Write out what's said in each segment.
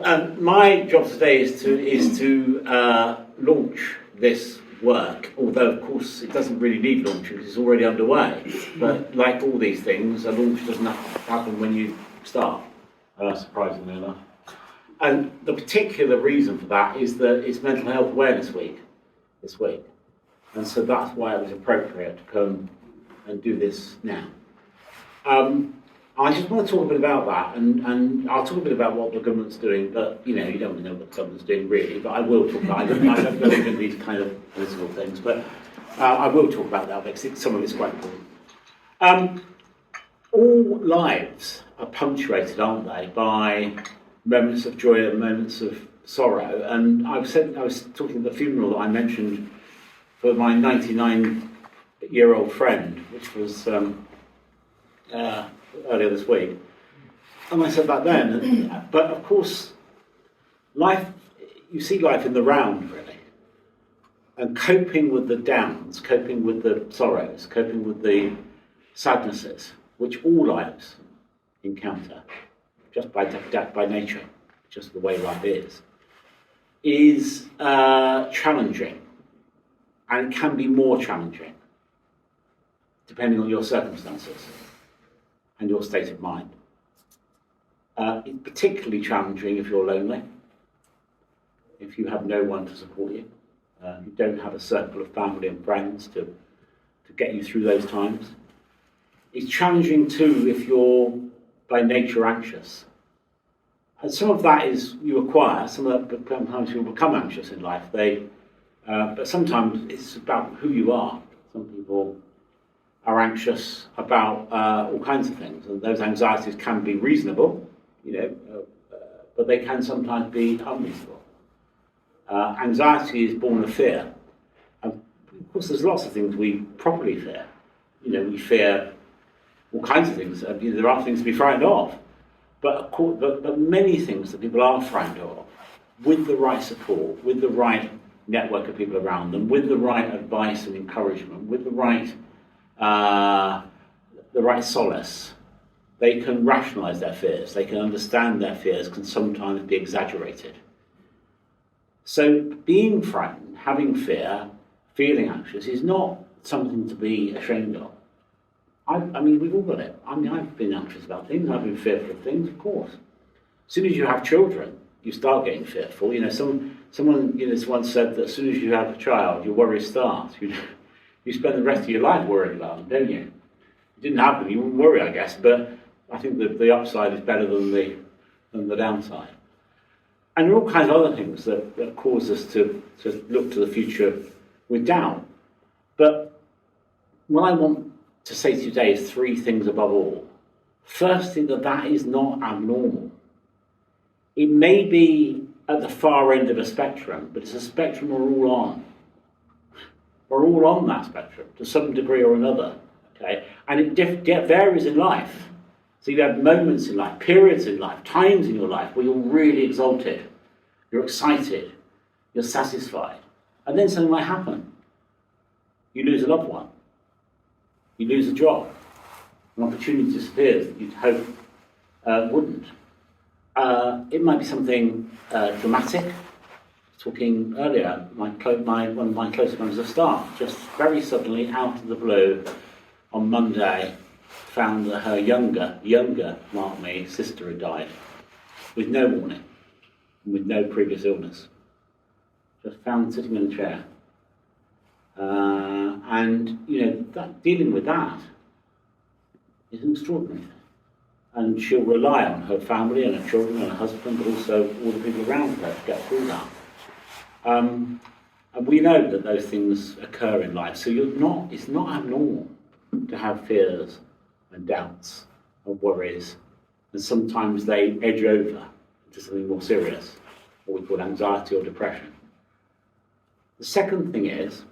My job today is to launch this work, although of course it doesn't really need launching because it's already underway. But like all these things, a launch doesn't happen when you start, surprisingly enough. And the particular reason for that is that it's Mental Health Awareness Week this week. And so that's why it was appropriate to come and do this now. I just want to talk a bit about that, and I'll talk a bit about what the government's doing, but you don't really know what the government's doing really, but I will talk about it. I don't believe in these kind of political things, but I will talk about that because some of it's quite important. All lives are punctuated, aren't they, by moments of joy and moments of sorrow. And I was talking at the funeral that I mentioned for my 99-year-old friend, which was earlier this week, and I said that then. But of course, life, you see life in the round really, and coping with the downs, coping with the sorrows, coping with the sadnesses, which all lives encounter, just by nature, just the way life is challenging, and it can be more challenging depending on your circumstances and your state of mind. It's particularly challenging if you're lonely, if you have no one to support you, you don't have a circle of family and friends to get you through those times. It's challenging too if you're by nature anxious. And some of that is you acquire, sometimes people become anxious in life, but sometimes it's about who you are. Some people are anxious about all kinds of things, and those anxieties can be reasonable, but they can sometimes be unreasonable. Anxiety is born of fear. And of course, there's lots of things we properly fear. We fear all kinds of things. There are things to be frightened of, but many things that people are frightened of, with the right support, with the right network of people around them, with the right advice and encouragement, with the right solace, they can rationalise their fears, they can understand their fears can sometimes be exaggerated. So being frightened, having fear, feeling anxious is not something to be ashamed of. I mean, we've all got it. I've been anxious about things, I've been fearful of things, of course. As soon as you have children, you start getting fearful. Someone once said that as soon as you have a child, your worries start. You spend the rest of your life worrying about them, don't you? If you didn't have them, you wouldn't worry, I guess, but I think the upside is better than the downside. And there are all kinds of other things that cause us to look to the future with doubt. But what I want to say to you today is three things above all. Firstly, that is not abnormal. It may be at the far end of a spectrum, but it's a spectrum we're all on. We're all on that spectrum to some degree or another, okay? And it varies in life. So you have moments in life, periods in life, times in your life where you're really exalted, you're excited, you're satisfied, and then something might happen. You lose a loved one, you lose a job, an opportunity disappears that you'd hope wouldn't. It might be something dramatic. Talking earlier, one of my closest members of staff just very suddenly, out of the blue, on Monday, found that her younger, mark me, sister had died, with no warning, with no previous illness. Just found sitting in a chair. And dealing with that is an extraordinary thing. And she'll rely on her family and her children and her husband, but also all the people around her to get through that. And we know that those things occur in life, so it's not abnormal to have fears and doubts and worries, and sometimes they edge over to something more serious, what we call anxiety or depression. The second thing is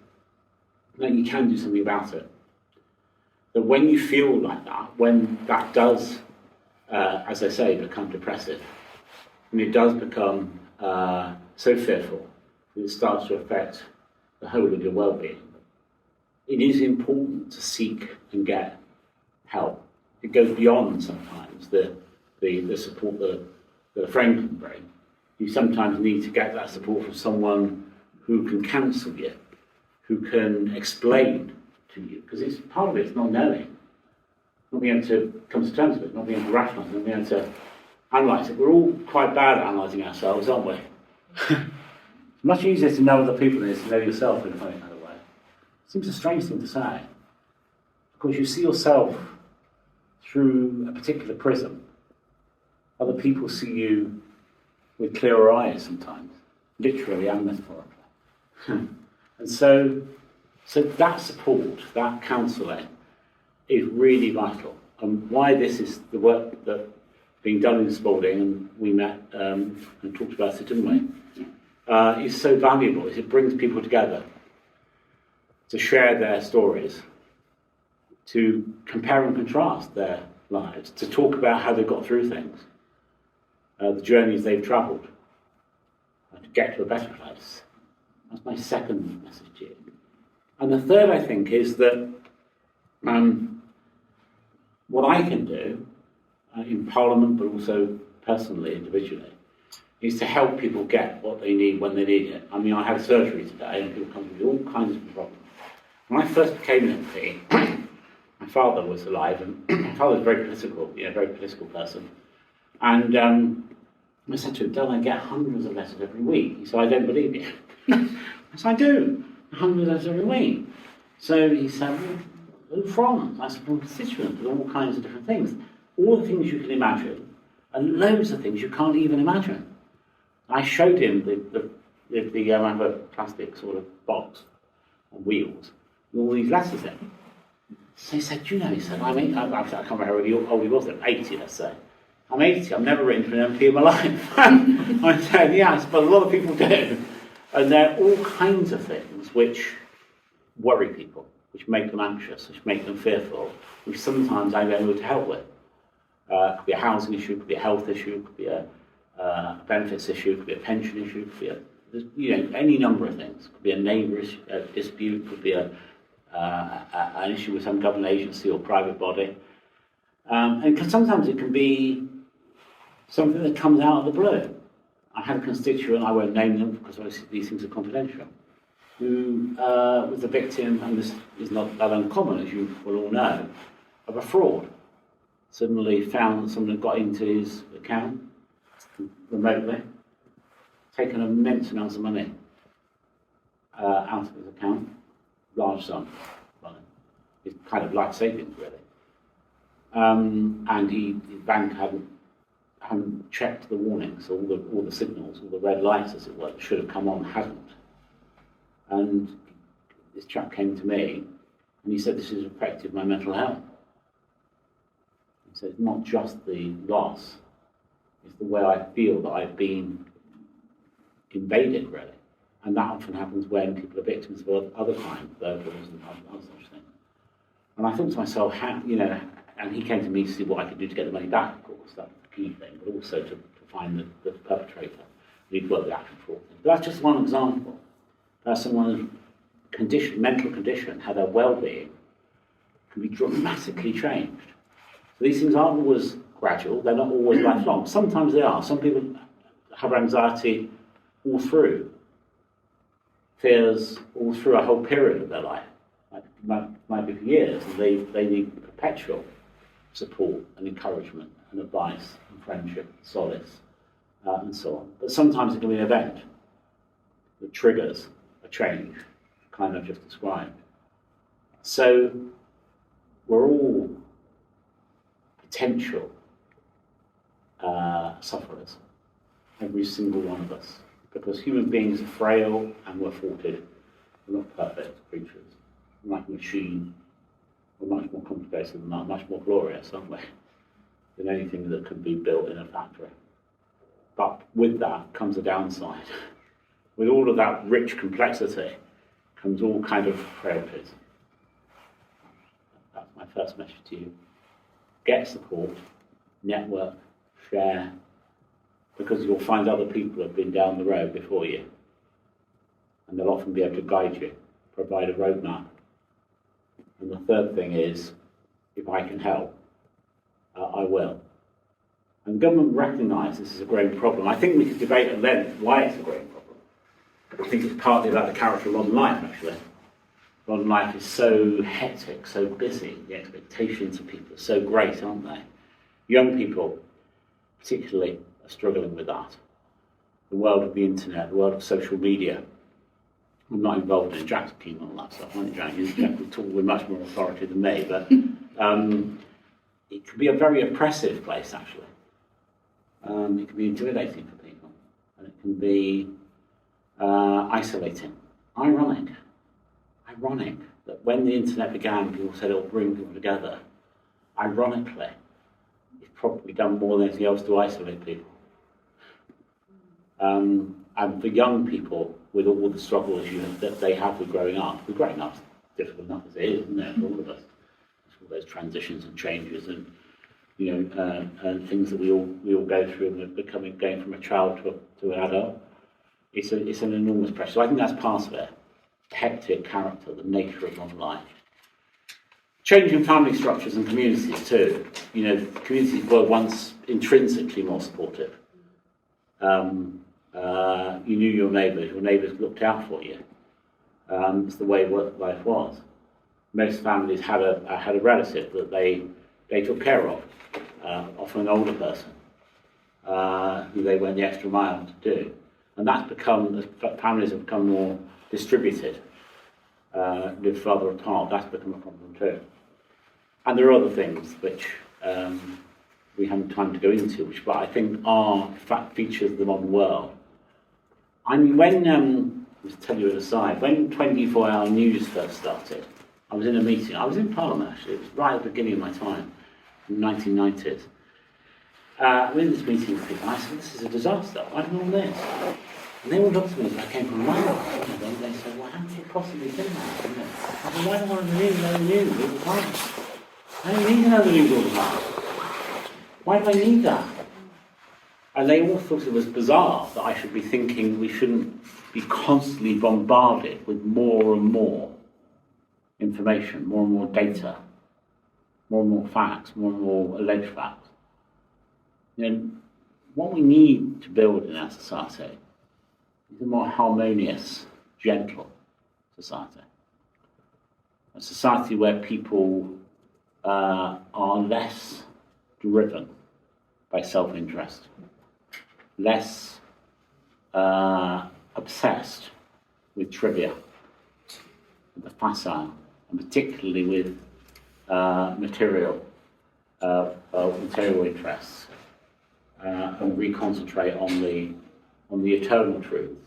that you can do something about it. That when you feel like that, when that does, as I say, become depressive, when it does become so fearful, it starts to affect the whole of your well-being, it is important to seek and get help. It goes beyond sometimes the support that a friend can bring. You sometimes need to get that support from someone who can counsel you, who can explain to you, because it's part of it's not knowing, not being able to come to terms with it, not being able to rationalise it, not being able to analyse it. We're all quite bad at analysing ourselves, aren't we? It's much easier to know other people than it is to know yourself in a funny kind of way. It seems a strange thing to say, because you see yourself through a particular prism. Other people see you with clearer eyes sometimes, literally and metaphorically. And so that support, that counselling, is really vital. And why this is the work that's being done in Spalding, and we met and talked about it, didn't we? Is so valuable. Is it brings people together to share their stories, to compare and contrast their lives, to talk about how they've got through things, the journeys they've travelled, to get to a better place. That's my second message to you. And the third, I think, is that what I can do in Parliament, but also personally, individually, is to help people get what they need when they need it. I mean, I had surgery today, and people come to me with all kinds of problems. When I first became an MP, my father was alive, and my father was very political person. And I said to him, "Don't I get hundreds of letters every week?" He said, "I don't believe you." I said, "I do, hundreds of letters every week." So he said, "Well, who from?" I said, "From constituents, with all kinds of different things. All the things you can imagine, and loads of things you can't even imagine." I showed him the I have a plastic sort of box on wheels with all these letters in. So he said, "Do you know," he said, I can't remember how old he was then, 80, let's say. "I'm 80, I've never written to an MP in my life." I said, "Yes, but a lot of people do." And there are all kinds of things which worry people, which make them anxious, which make them fearful, which sometimes I'm able to help with. It could be a housing issue, it could be a health issue, it could be a benefits issue, it could be a pension issue, it could be any number of things. It could be a neighbour dispute, it could be an issue with some government agency or private body. And sometimes it can be something that comes out of the blue. I had a constituent, I won't name them because obviously these things are confidential, who was the victim, and this is not that uncommon, as you will all know, of a fraud. Suddenly found that someone had got into his account remotely, taken immense amounts of money out of his account, large sum money. It's kind of life savings, really. And his bank hadn't checked the warnings, all the signals, all the red lights, as it were, that should have come on, hadn't. And this chap came to me, and he said, "This has affected my mental health." He said, "It's not just the loss, it's the way I feel that I've been invaded, really." And that often happens when people are victims of other crimes, burglaries and other such things. And I thought to myself, and he came to me to see what I could do to get the money back, of course, that's the key thing, but also to find the perpetrator. We'd work with action fraud things. But that's just one example. That's someone's mental condition, how their well-being can be dramatically changed. So these things aren't always gradual, they're not always lifelong. Sometimes they are. Some people have anxiety all through, fears all through a whole period of their life. Might be for years, and they need perpetual support and encouragement and advice and friendship and solace and so on. But sometimes it can be an event that triggers a change, kind of just described. So we're all potential sufferers, every single one of us, because human beings are frail and we're faulted. We're not perfect creatures. We're like a machine. We're much more complicated than that, much more glorious, aren't we, than anything that could be built in a factory. But with that comes a downside. With all of that rich complexity comes all kind of frailties. That's my first message to you. Get support, network, share, because you'll find other people who have been down the road before you. And they'll often be able to guide you, provide a roadmap. And the third thing is, if I can help, I will. And the government recognise this is a growing problem. I think we could debate at length why it's a growing problem. I think it's partly about the character of modern life, actually. Modern life is so hectic, so busy. The expectations of people are so great, aren't they? Young people, particularly, are struggling with that. The world of the internet, the world of social media. I'm not involved in Jack's keen on that stuff, aren't you, Jack? Jack will talk with much more authority than me, but it can be a very oppressive place, actually. It can be intimidating for people, and it can be isolating. Ironic that when the internet began, people said it'll bring people together. Ironically, it's probably done more than anything else to isolate people. And for young people, with all the struggles that they have with growing up is difficult enough as it is, isn't it, for all of us? All those transitions and changes and and things that we all go through and going from a child to an adult. It's an enormous pressure. So I think that's part of it. The hectic character, the nature of modern life. Changing family structures and communities too. Communities were once intrinsically more supportive. You knew your neighbours looked out for you. It's the way life was. Most families had a relative that they took care of, often an older person, who they went the extra mile to do. And that's as families have become more distributed, live further apart, that's become a problem too. And there are other things which we haven't time to go into, which but I think are features of the modern world. I mean, when, just tell you an aside, when 24-hour news first started, I was in a meeting. I was in Parliament, actually. It was right at the beginning of my time, in the 1990s. I'm in this meeting with people, and I said, this is a disaster. Why do all this? And they all looked at me as I came from London. And they said, well, how could it possibly be that? I said, why don't I want to know the news all the time? I don't need to know the news all the time. Why do I need that? And they all thought it was bizarre that I should be thinking we shouldn't be constantly bombarded with more and more information, more and more data, more and more facts, more and more alleged facts. What we need to build in our society is a more harmonious, gentle society. A society where people are less driven by self-interest, less obsessed with trivia, with the facile, and particularly with material interests, and reconcentrate on the eternal truth.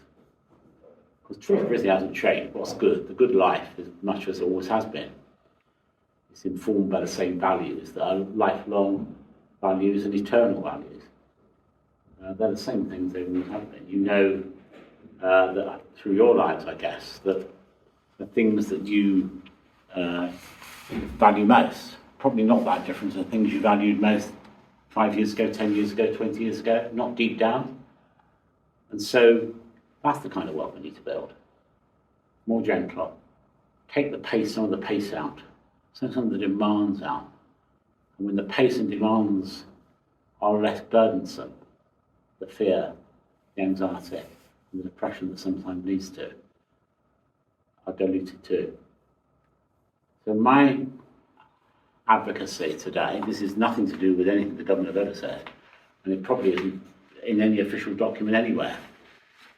Because truth really hasn't changed. What's good? The good life, as much as it always has been, is informed by the same values that are lifelong values and eternal values. They're the same things they always have been. That through your lives, I guess, that the things that you value most, probably not that different to the things you valued most 5 years ago, 10 years ago, 20 years ago, not deep down. And so that's the kind of world we need to build. More gentle. Take some of the pace out. Some of the demands out. And when the pace and demands are less burdensome, the fear, the anxiety, and the depression that sometimes leads to are diluted too. So my advocacy today, this is nothing to do with anything the government have ever said, and it probably isn't in any official document anywhere,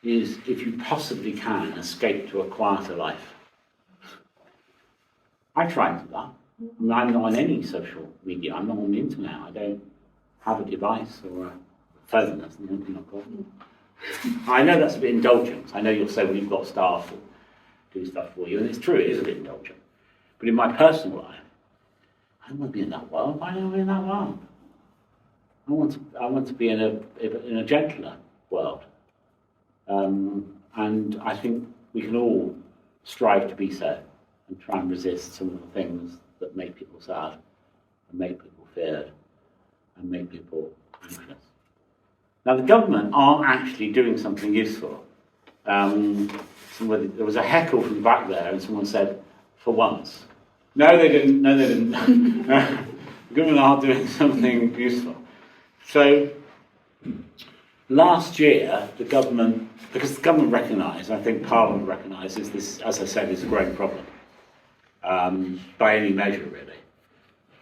is if you possibly can, escape to a quieter life. I try and do that. I'm not on any social media, I'm not on the internet, I don't have a device or a phone, that's the only thing I've got. I know that's a bit indulgent. I know you'll say, well, you've got staff that do stuff for you, and it's true, it is a bit indulgent. But in my personal life, I don't want to be in that world. Why don't I want to be in that world? I want to be in a gentler world. And I think we can all strive to be so and try and resist some of the things that make people sad and make people feared and make people anxious. Now, the government aren't actually doing something useful. There was a heckle from back there, and someone said, for once. No, they didn't. The government aren't doing something useful. So last year, the government, because the government recognised, I think Parliament recognises this, as I said, is a growing problem by any measure, really.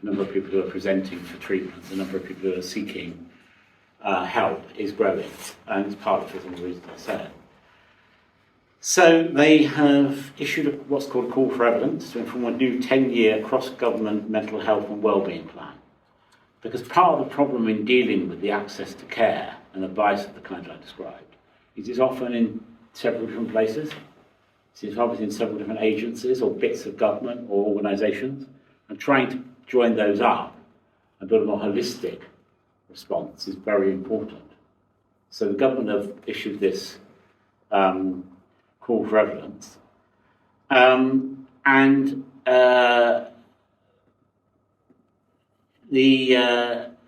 The number of people who are presenting for treatment, the number of people who are seeking help is growing, and it's partly for some of the reasons I said. So they have issued what's called a call for evidence to inform a new 10-year cross-government mental health and wellbeing plan. Because part of the problem in dealing with the access to care and advice of the kind I described is it's often in several different places. It's obviously in several different agencies or bits of government or organisations, and trying to join those up and build a more holistic response is very important. So the government have issued this call for evidence,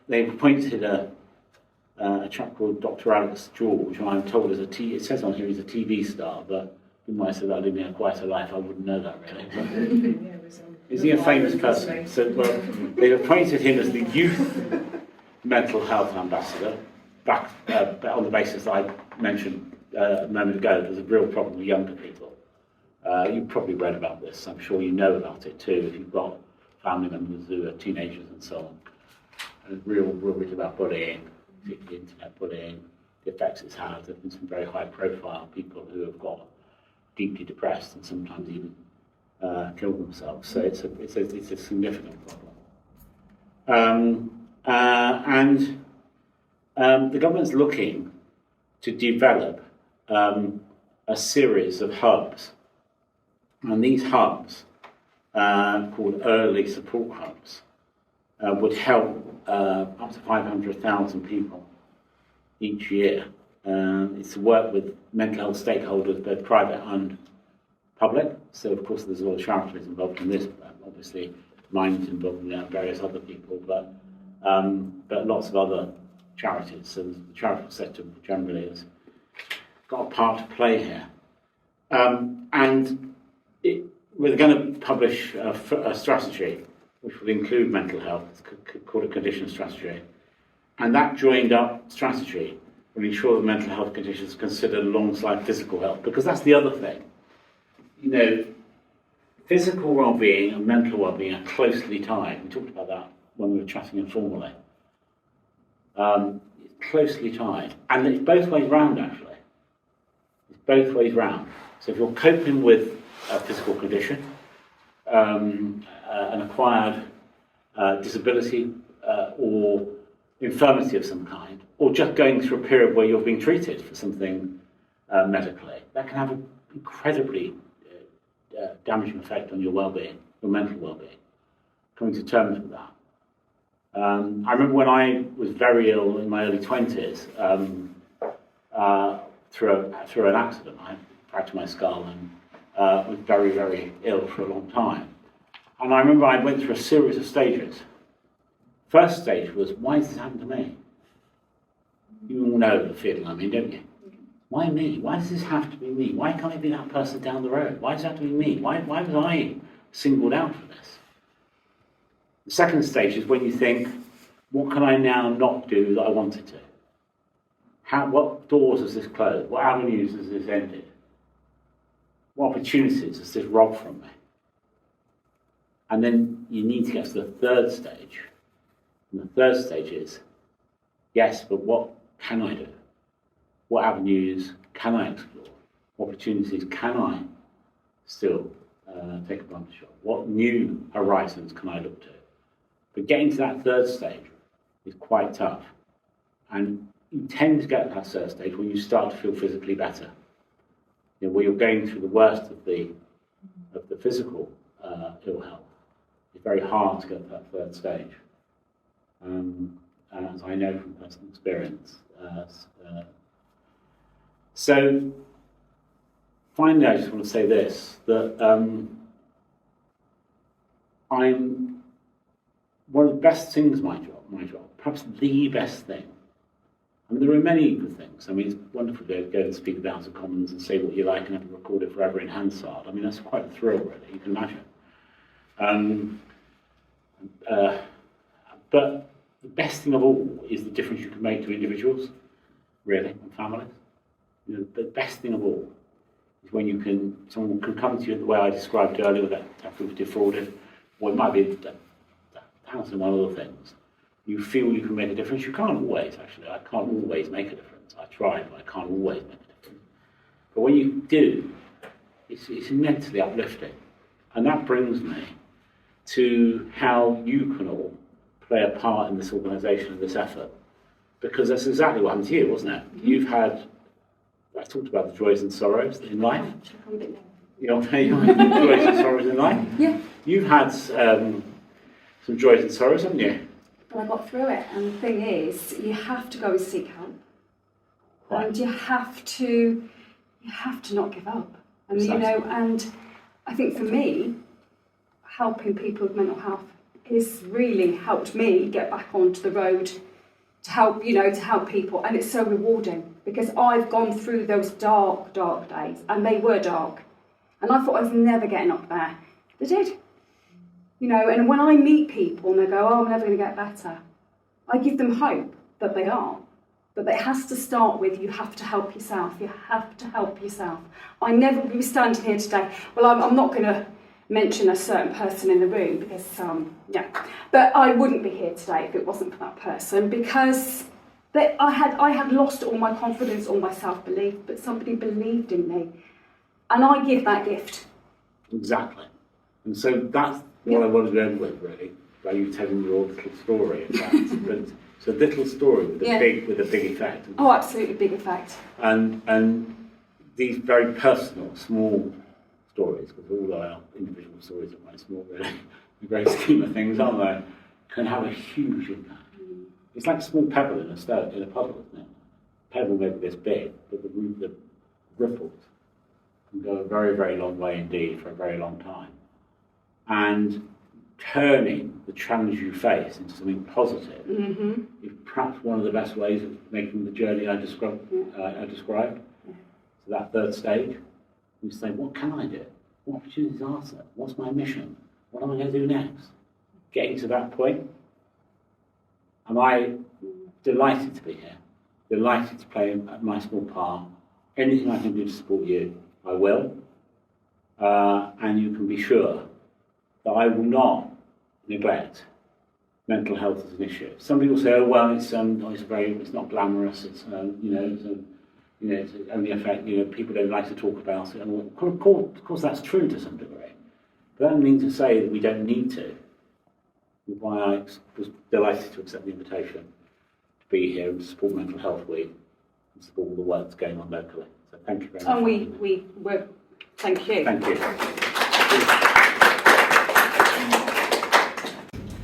they've appointed a chap called Dr. Alex George, who I'm told is it says on here he's a TV star, but you might say that living quite a life, I wouldn't know that really. Is he a famous person? So, well, they've appointed him as the youth mental health ambassador, back on the basis that I mentioned a moment ago. There's a real problem with younger people. You've probably read about this. I'm sure you know about it too, if you've got family members who are teenagers and so on. And real worries about bullying, particularly internet bullying, the effects it's had. There have been some very high-profile people who have got deeply depressed and sometimes even killed themselves. So it's a significant problem. The government's looking to develop a series of hubs, and these hubs, called early support hubs, would help up to 500,000 people each year. It's to work with mental health stakeholders, both private and public. So, of course, there's a lot of charities involved in this. Obviously, mine's involved in various other people, but lots of other charities. So the charitable sector generally has got a part to play here. We're going to publish a strategy which will include mental health. It's called a condition strategy. And that joined up strategy will ensure that mental health conditions are considered alongside physical health, because that's the other thing. You know, physical well-being and mental well-being are closely tied. We talked about that when we were chatting informally. It's closely tied. And it's both ways round, actually. It's both ways round. So if you're coping with a physical condition, an acquired disability or infirmity of some kind, or just going through a period where you're being treated for something medically, that can have an incredibly damaging effect on your well-being, your mental well-being. Coming to terms with that. I remember when I was very ill in my early 20s, through an accident. I fractured my skull and was very, very ill for a long time. And I remember I went through a series of stages. First stage was, why does this happen to me? You all know the feeling I'm in, don't you? Why me? Why does this have to be me? Why can't it be that person down the road? Why does it have to be me? Why was I singled out for this? The second stage is when you think, what can I now not do that I wanted to? What doors has this closed? What avenues has this ended? What opportunities has this robbed from me? And then you need to get to the third stage. And the third stage is, yes, but what can I do? What avenues can I explore? What opportunities can I still take advantage of? What new horizons can I look to? But getting to that third stage is quite tough. And you tend to get to that third stage when you start to feel physically better. You know, where you're going through the worst of the physical ill health. It's very hard to get to that third stage. As I know from personal experience. So, finally, I just want to say this, that I'm one of the best things, my job, perhaps the best thing. I mean, there are many good things. I mean, it's wonderful to go and speak at the House of Commons and say what you like and have it recorded forever in Hansard. I mean, that's quite a thrill, really, you can imagine. But the best thing of all is the difference you can make to individuals, really, and families. The best thing of all is when someone can come to you the way I described earlier, with that we've defrauded, or it might be a thousand and one other things. You feel you can make a difference. You can't always, actually. I can't always make a difference. I try, but I can't always make a difference. But when you do, it's immensely uplifting. And that brings me to how you can all play a part in this organisation and this effort. Because that's exactly what happened to you, wasn't it? Mm-hmm. You've had, I talked about the joys and sorrows in life. You know, joys and sorrows in life? Yeah. You've had some joys and sorrows, haven't you? But I got through it, and the thing is, you have to go and seek help. Right. And you have to not give up. And and I think for me, helping people with mental health has really helped me get back onto the road to help people, and it's so rewarding because I've gone through those dark days, and they were dark, and I thought I was never getting up there. They did. And when I meet people and they go, oh, I'm never going to get better, I give them hope that they are. But it has to start with, you have to help yourself. You have to help yourself. I never would be standing here today. Well, I'm not going to mention a certain person in the room because, but I wouldn't be here today if it wasn't for that person, because I had lost all my confidence, all my self-belief, but somebody believed in me. And I give that gift. Exactly. And so that's what I wanted to end with, really, by you telling your little story, in fact. But it's a little story with a big effect. Oh, absolutely, big effect. And these very personal, small stories, because all our individual stories are quite small, really, in the great scheme of things, aren't they, can have a huge impact. It's like a small pebble in a puddle, isn't it? A pebble may be this big, but the ripples can go a very, very long way indeed for a very long time. And turning the challenge you face into something positive is perhaps one of the best ways of making the journey I described. So that third stage, you say, what can I do? What opportunities are there? What's my mission? What am I going to do next? Getting to that point, am I delighted to be here? Delighted to play my small part. Anything I can do to support you, I will. And you can be sure that I will not neglect mental health as an issue. Some people say, "Oh well, it's not glamorous. It's only affect people don't like to talk about it." And of course, that's true to some degree. But that doesn't mean to say that we don't need to. That's why I was delighted to accept the invitation to be here and support Mental Health Week and support all the work that's going on locally. So thank you very much. And we were. Thank you. Thank you.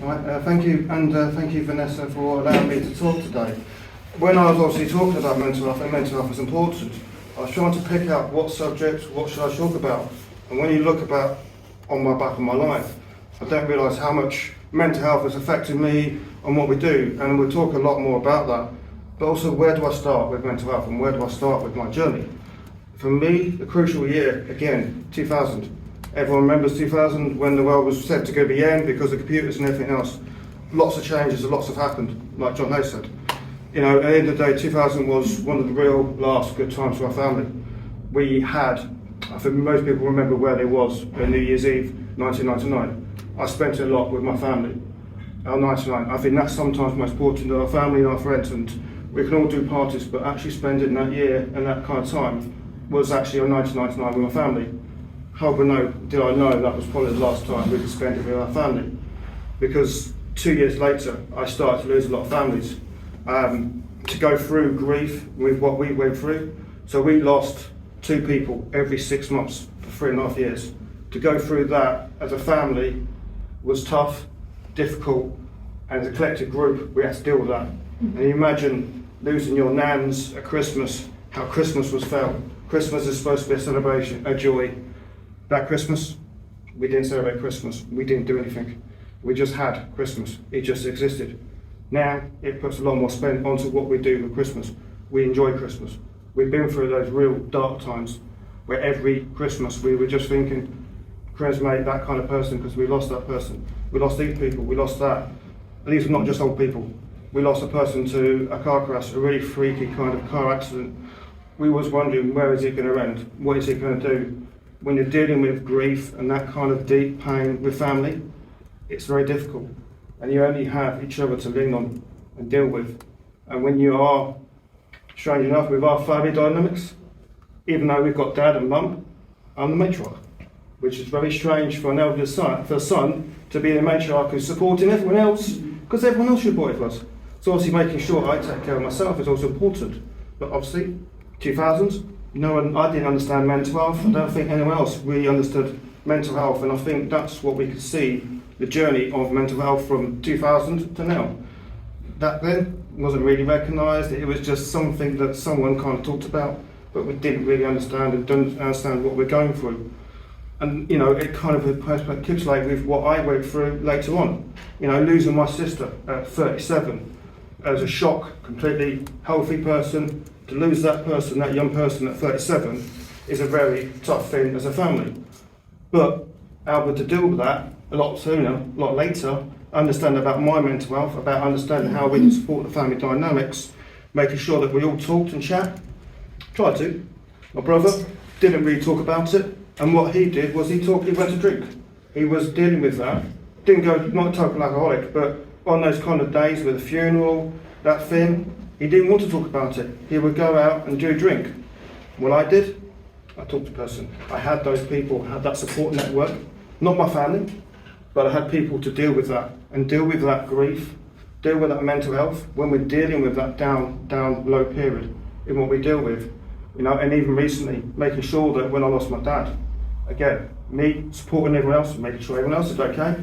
Right, thank you, and thank you, Vanessa, for allowing me to talk today. When I was obviously talking about mental health, and mental health is important, I was trying to pick out what subjects, what should I talk about. And when you look about on my back of my life, I don't realise how much mental health has affected me and what we do. And we'll talk a lot more about that. But also, where do I start with mental health and where do I start with my journey? For me, the crucial year, again, 2000. Everyone remembers 2000 when the world was said to go to the end because of computers and everything else. Lots of changes and lots have happened, like John Hay said. At the end of the day, 2000 was one of the real last good times for our family. We had, I think most people remember where they was on New Year's Eve, 1999. I spent a lot with my family on 99. I think that's sometimes most important to our family and our friends, and we can all do parties, but actually spending that year and that kind of time was actually on 1999 with my family. However, did I know that was probably the last time we could spend it with our family, because 2 years later I started to lose a lot of families. To go through grief with what we went through, so we lost 2 people every 6 months for 3.5 years. To go through that as a family was tough, difficult, and as a collective group we had to deal with that. And you imagine losing your nans at Christmas, how Christmas was felt. Christmas is supposed to be a celebration, a joy. That Christmas, we didn't celebrate Christmas. We didn't do anything. We just had Christmas. It just existed. Now, it puts a lot more spend onto what we do with Christmas. We enjoy Christmas. We've been through those real dark times where every Christmas we were just thinking, Chris made that kind of person because we lost that person. We lost these people, we lost that. And these are not just old people. we lost a person to a car crash, a really freaky kind of car accident. We was wondering, where is it going to end? What is it going to do? When you're dealing with grief and that kind of deep pain with family, it's very difficult. And you only have each other to lean on and deal with. And when you are, strange enough, with our family dynamics, even though we've got dad and mum, I'm the matriarch, which is very strange for an elder son, to be the matriarch who's supporting everyone else, because everyone else supported us. So obviously making sure I take care of myself is also important. But obviously, 2000s, I didn't understand mental health. I don't think anyone else really understood mental health, and I think that's what we could see, the journey of mental health from 2000 to now. Back then, wasn't really recognised. It was just something that someone kind of talked about, but we didn't really understand and didn't understand what we're going through. And it kind of encapsulated with what I went through later on. Losing my sister at 37 as a shock, completely healthy person, to lose that person, that young person at 37, is a very tough thing as a family. But able to deal with that a lot sooner, a lot later, understand about my mental health, about understanding how we can support the family dynamics, making sure that we all talked and chat. Tried to. My brother didn't really talk about it, and what he did was he went to drink. He was dealing with that. Didn't go, not a total alcoholic, but on those kind of days with a funeral, that thing, he didn't want to talk about it. He would go out and do drink. What I did, I talked to a person. I had those people, had that support network, not my family, but I had people to deal with that, and deal with that grief, deal with that mental health, when we're dealing with that down, low period in what we deal with. And even recently, making sure that when I lost my dad, again, me supporting everyone else, making sure everyone else is okay,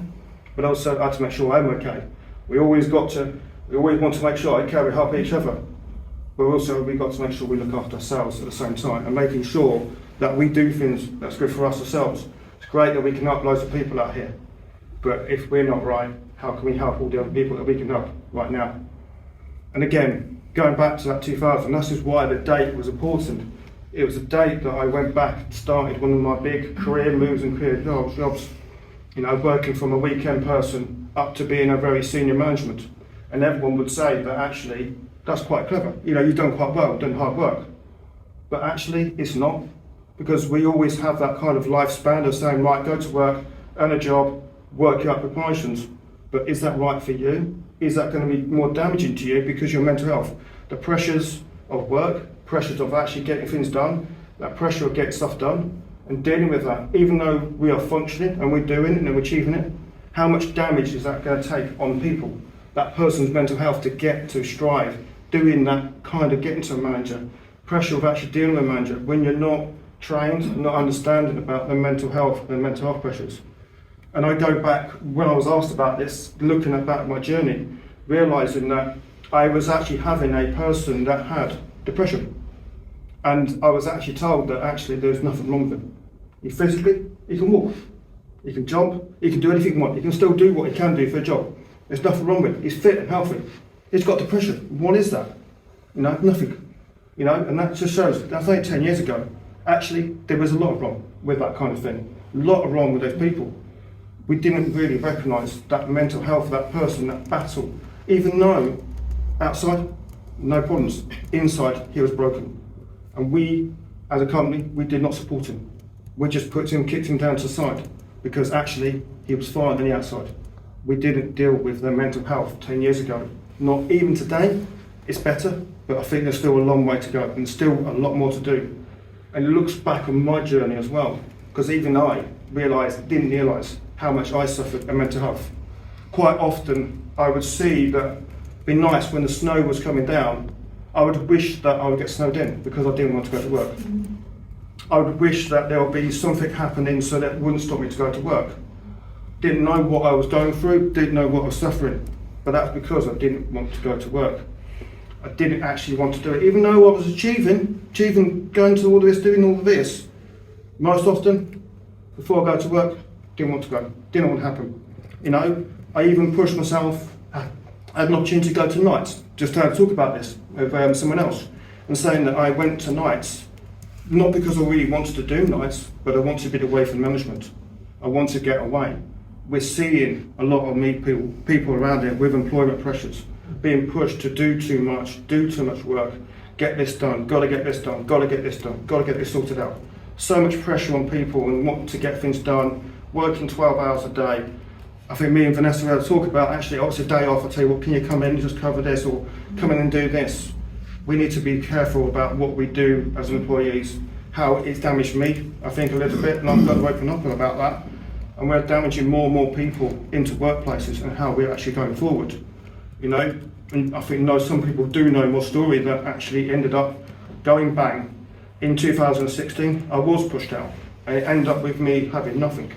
but also I had to make sure I'm okay. We always want to make sure, okay, we help each other, but also we've got to make sure we look after ourselves at the same time, and making sure that we do things that's good for us ourselves. It's great that we can help loads of people out here, but if we're not right, how can we help all the other people that we can help right now? And again, going back to that 2000, this is why the date was important. It was a date that I went back and started one of my big career moves and career jobs, working from a weekend person up to being a very senior management. And everyone would say that actually, that's quite clever. You've done quite well, done hard work. But actually, it's not, because we always have that kind of lifespan of saying, right, go to work, earn a job, work you up with promotions. But is that right for you? Is that going to be more damaging to you because your mental health? The pressures of work, pressures of actually getting things done, that pressure of getting stuff done, and dealing with that, even though we are functioning and we're doing it and we're achieving it, how much damage is that going to take on people? That person's mental health to get to strive, doing that kind of getting to a manager, pressure of actually dealing with a manager when you're not trained, not understanding about the mental health pressures. And I go back, when I was asked about this, looking about my journey, realising that I was actually having a person that had depression. And I was actually told that actually there's nothing wrong with him. He can walk, he can jump, he can do anything he wants, he can still do what he can do for a job. There's nothing wrong with him, he's fit and healthy. He's got depression, what is that? Nothing. And that just shows, that's only 10 years ago. Actually, there was a lot wrong with that kind of thing. A lot wrong with those people. We didn't really recognise that mental health of that person, that battle, even though outside, no problems, inside he was broken. And we, as a company, we did not support him. We just kicked him down to the side, because actually he was fine on the outside. We didn't deal with their mental health 10 years ago. Not even today, it's better, but I think there's still a long way to go and still a lot more to do. And it looks back on my journey as well, because even I didn't realise how much I suffered in mental health. Quite often I would see that it'd be nice when the snow was coming down, I would wish that I would get snowed in because I didn't want to go to work. I would wish that there would be something happening so that it wouldn't stop me to go to work. Didn't know what I was going through, didn't know what I was suffering, but that's because I didn't want to go to work. I didn't actually want to do it, even though I was achieving, going to all this, doing all of this. Most often, before I go to work, didn't want to go, didn't want to happen. I even pushed myself, I had an opportunity to go to nights, just to talk about this with someone else, and saying that I went to nights, not because I really wanted to do nights, but I wanted to get away from management. I want to get away. We're seeing a lot of people around here with employment pressures, being pushed to do too much work, get this done, got to get this done, got to get this done, got to get this sorted out. So much pressure on people and wanting to get things done, working 12 hours a day. I think me and Vanessa were able to talk about, actually, obviously a day off, I tell you what, can you come in and just cover this, or come in and do this? We need to be careful about what we do as employees, how it's damaged me, I think, a little bit, and I've got to open up about that. And we're damaging more and more people into workplaces and how we're actually going forward. You know, and I think some people do know more story that actually ended up going bang. In 2016, I was pushed out, and it ended up with me having nothing.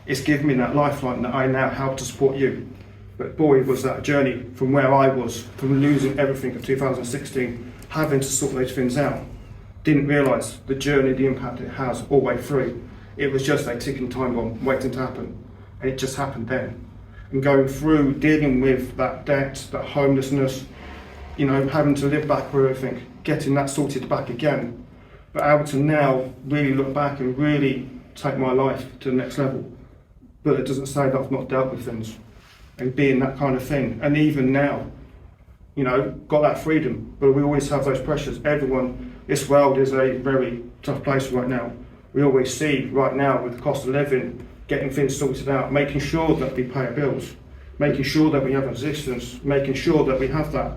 It's given me that lifeline that I now help to support you. But boy, was that a journey from where I was, from losing everything in 2016, having to sort those things out. Didn't realise the journey, the impact it has all the way through. It was just a ticking time bomb waiting to happen, and it just happened then. And going through, dealing with that debt, that homelessness, you know, having to live back with everything, getting that sorted back again, but able to now really look back and really take my life to the next level. But it doesn't say that I've not dealt with things, and being that kind of thing. And even now, you know, got that freedom, but we always have those pressures. Everyone, this world is a very tough place right now. We always see right now with the cost of living, getting things sorted out, making sure that we pay our bills, making sure that we have existence, making sure that we have that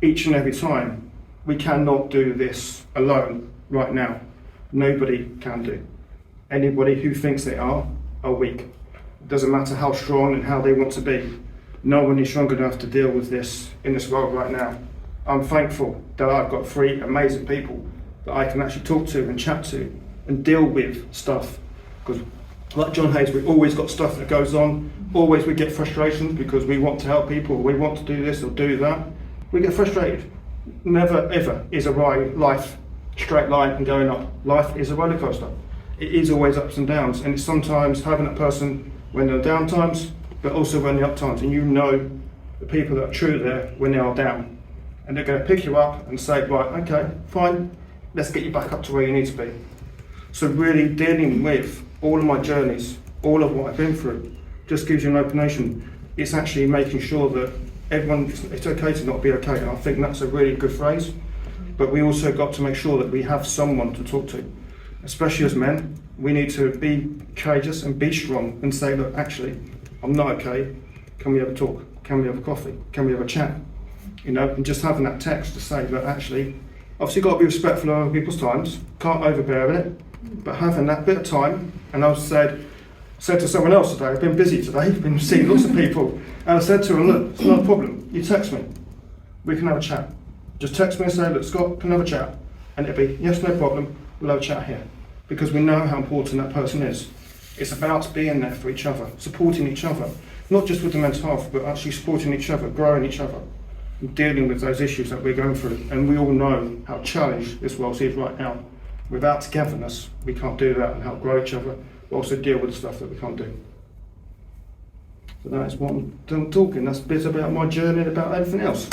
each and every time. We cannot do this alone right now. Nobody can do. Anybody who thinks they are weak. It doesn't matter how strong and how they want to be. No one is strong enough to deal with this in this world right now. I'm thankful that I've got 3 amazing people that I can actually talk to and chat to and deal with stuff. Because like John Hayes, we've always got stuff that goes on. Always we get frustrations because we want to help people, we want to do this or do that. We get frustrated. Never ever is a life straight line and going up. Life is a roller coaster. It is always ups and downs, and it's sometimes having that person when there are down times, but also when there are up times, and you know the people that are true there when they are down. And they're going to pick you up and say, right, okay, fine, let's get you back up to where you need to be. So really dealing with all of my journeys, all of what I've been through, just gives you an explanation. It's actually making sure that everyone, it's okay to not be okay. And I think that's a really good phrase. But we also got to make sure that we have someone to talk to. Especially as men, we need to be courageous and be strong and say, look, actually, I'm not okay. Can we have a talk? Can we have a coffee? Can we have a chat? You know, and just having that text to say that actually, obviously got to be respectful of other people's times, can't overbear it, but having that bit of time. And I've said to someone else today, I've been busy today, been seeing lots of people, and I said to them, look, it's not a problem, you text me, we can have a chat. Just text me and say, look, Scott, can we have a chat? And it'll be, yes, no problem, we'll have a chat here. Because we know how important that person is. It's about being there for each other, supporting each other, not just with the mental health, but actually supporting each other, growing each other, and dealing with those issues that we're going through. And we all know how challenged this world is right now. Without togetherness, we can't do that and help grow each other, but also deal with the stuff that we can't do. So that's what I'm talking. That's a bit about my journey and about everything else.